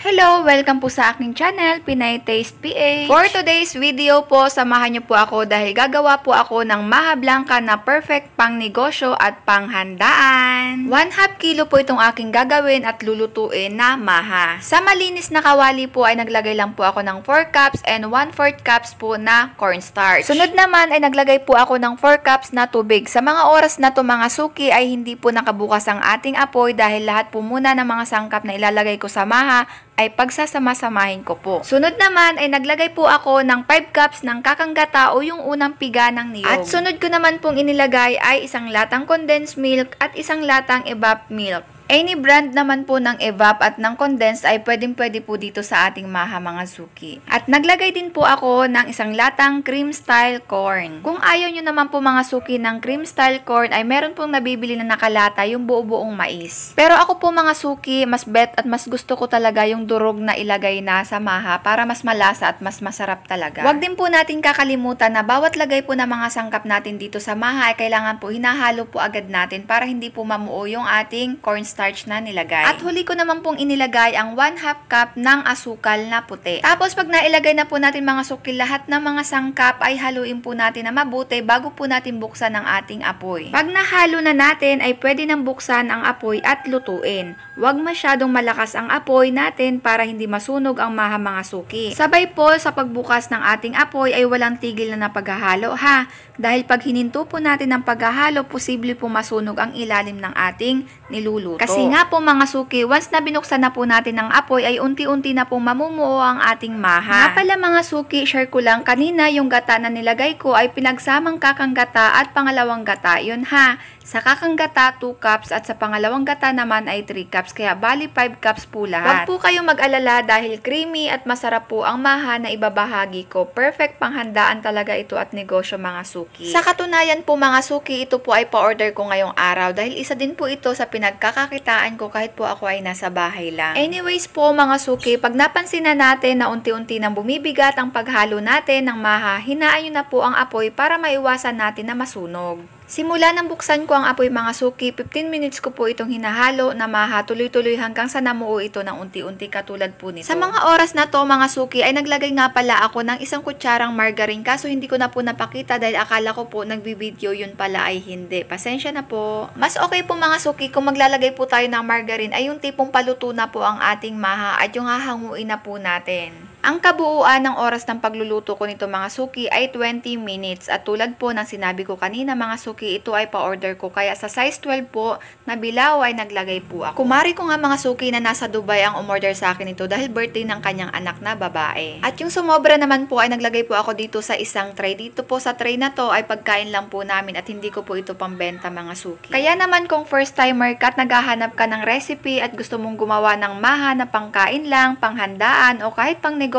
Hello! Welcome po sa aking channel, Pinay Taste PH. For today's video po, samahan niyo po ako dahil gagawa po ako ng maha blanca na perfect pang negosyo at panghandaan. 1/2 kilo po itong aking gagawin at lulutuin na maha. Sa malinis na kawali po ay naglagay lang po ako ng 4 cups and 1/4 cups po na cornstarch. Sunod naman ay naglagay po ako ng 4 cups na tubig. Sa mga oras na to mga suki ay hindi po nakabukas ang ating apoy dahil lahat po muna ng mga sangkap na ilalagay ko sa maha ay pagsasama-samahin ko po. Sunod naman ay naglagay po ako ng 5 cups ng kakanggata o yung unang piga ng niyog. At sunod ko naman pong inilagay ay isang latang condensed milk at isang latang evap milk. Any brand naman po ng evap at ng condensed ay pwedeng-pwede po dito sa ating maha mga suki. At naglagay din po ako ng isang latang cream style corn. Kung ayaw nyo naman po mga suki ng cream style corn ay meron pong nabibili na nakalata yung buo-buong mais. Pero ako po mga suki, mas bet at mas gusto ko talaga yung durog na ilagay na sa maha para mas malasa at mas masarap talaga. Huwag din po natin kakalimutan na bawat lagay po ng mga sangkap natin dito sa maha ay kailangan po hinahalo po agad natin para hindi po mamuo yung ating cornstarch na nilagay. At huli ko naman pong inilagay ang 1/2 cup ng asukal na puti. Tapos pag nailagay na po natin mga suki lahat ng mga sangkap ay haluin po natin na mabuti bago po natin buksan ang ating apoy. Pag nahalo na natin ay pwede nang buksan ang apoy at lutuin. Huwag masyadong malakas ang apoy natin para hindi masunog ang maha mga suki. Sabay po sa pagbukas ng ating apoy ay walang tigil na paghahalo ha. Dahil pag hininto po natin ang paghahalo, posible po masunog ang ilalim ng ating niluluto. Kasi nga po mga suki, once na binuksan na po natin ang apoy ay unti-unti na po mamumuo ang ating maha. Nga pala mga suki, share ko lang kanina yung gata na nilagay ko ay pinagsamang kakanggata at pangalawang gata. Yun ha. Sa kakanggata 2 cups at sa pangalawang gata naman ay 3 cups. Kaya bali 5 cups po lahat. Huwag po kayong mag-alala dahil creamy at masarap po ang maha na ibabahagi ko. Perfect panghandaan talaga ito at negosyo mga suki. Sa katunayan po mga suki, ito po ay pa-order ko ngayong araw dahil isa din po ito sa pinagkakakitaan ko kahit po ako ay nasa bahay lang. Anyways po mga suki, pag napansin na natin na unti-unti nang bumibigat ang paghalo natin ng maha, hinaan nyo na po ang apoy para maiwasan natin na masunog. Simula nang buksan ko ang apoy mga suki, 15 minutes ko po itong hinahalo na maha tuloy-tuloy hanggang sa namuo ito ng unti-unti katulad po nito. Sa mga oras na to mga suki ay naglagay nga pala ako ng isang kutsarang margarine kaso hindi ko na po napakita dahil akala ko po nagbibideo yun pala ay hindi. Pasensya na po. Mas okay po mga suki kung maglalagay po tayo ng margarine ay yung tipong paluto na po ang ating maha at yung hahanguin na po natin. Ang kabuuan ng oras ng pagluluto ko nito mga suki ay 20 minutes at tulad po ng sinabi ko kanina mga suki, ito ay pa-order ko kaya sa size 12 po na bilao ay naglagay po ako. Kumari ko nga mga suki na nasa Dubai ang umorder sa akin ito dahil birthday ng kanyang anak na babae. At yung sumobra naman po ay naglagay po ako dito sa isang tray. Dito po sa tray na to ay pagkain lang po namin at hindi ko po ito pambenta mga suki. Kaya naman kung first timer ka at naghahanap ka ng recipe at gusto mong gumawa ng maha na pangkain lang, panghandaan o kahit pang negosyo,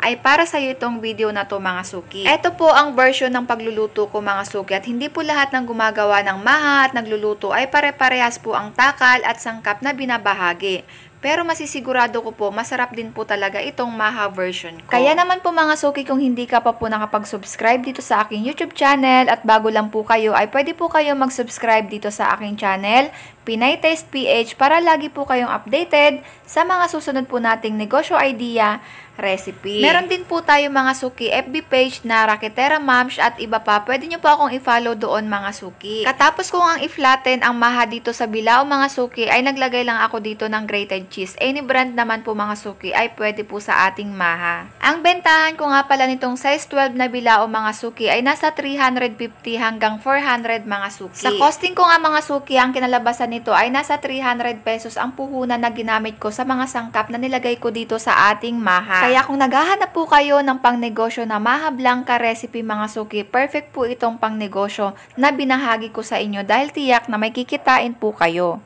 ay para sa iyo itong video na to mga suki. Ito po ang version ng pagluluto ko mga suki at hindi po lahat ng gumagawa ng maha at nagluluto ay pare-parehas po ang takal at sangkap na binabahagi. Pero masisigurado ko po, masarap din po talaga itong maha version ko. Kaya naman po mga suki, kung hindi ka pa po nakapag-subscribe dito sa aking YouTube channel at bago lang po kayo, ay pwede po kayo mag-subscribe dito sa aking channel, Pinay Taste PH, para lagi po kayong updated sa mga susunod po nating negosyo idea, recipe. Meron din po tayo mga suki FB page na Raketera Mams at iba pa. Pwede nyo po akong i-follow doon mga suki. Katapos kong ang i-flatten ang maha dito sa bilao mga suki, ay naglagay lang ako dito ng grated cheese. Any brand naman po mga suki ay pwede po sa ating maha. Ang bentahan ko nga pala nitong size 12 na bilao mga suki ay nasa 350 hanggang 400 mga suki. Sa costing ko nga mga suki, ang kinalabasan nito ay nasa 300 pesos ang puhunan na ginamit ko sa mga sangkap na nilagay ko dito sa ating maha. Kaya kung naghahanap po kayo ng pangnegosyo na maha blanca recipe mga suki, perfect po itong pangnegosyo na binahagi ko sa inyo dahil tiyak na may kikitain po kayo.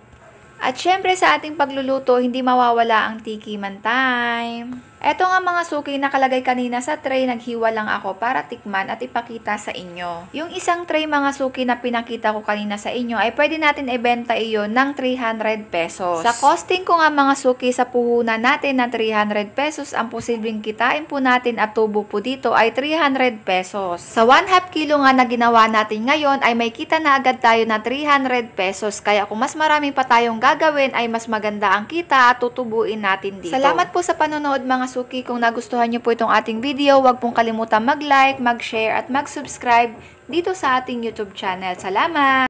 At syempre sa ating pagluluto, hindi mawawala ang tikiman time. Eto nga mga suki, nakalagay kanina sa tray, naghiwa lang ako para tikman at ipakita sa inyo. Yung isang tray mga suki na pinakita ko kanina sa inyo ay pwede natin ibenta iyon ng 300 pesos. Sa costing ko nga mga suki, sa puhunan natin na 300 pesos, ang posibleng kitain po natin at tubo po dito ay 300 pesos. Sa 1/2 kilo nga na ginawa natin ngayon ay may kita na agad tayo na 300 pesos. Kaya kung mas marami pa tayong gagawin ay mas maganda ang kita at tutubuin natin dito. Salamat po sa panonood mga suki. Kung nagustuhan nyo po itong ating video, huwag pong kalimutan mag-like, mag-share at mag-subscribe dito sa ating YouTube channel. Salamat!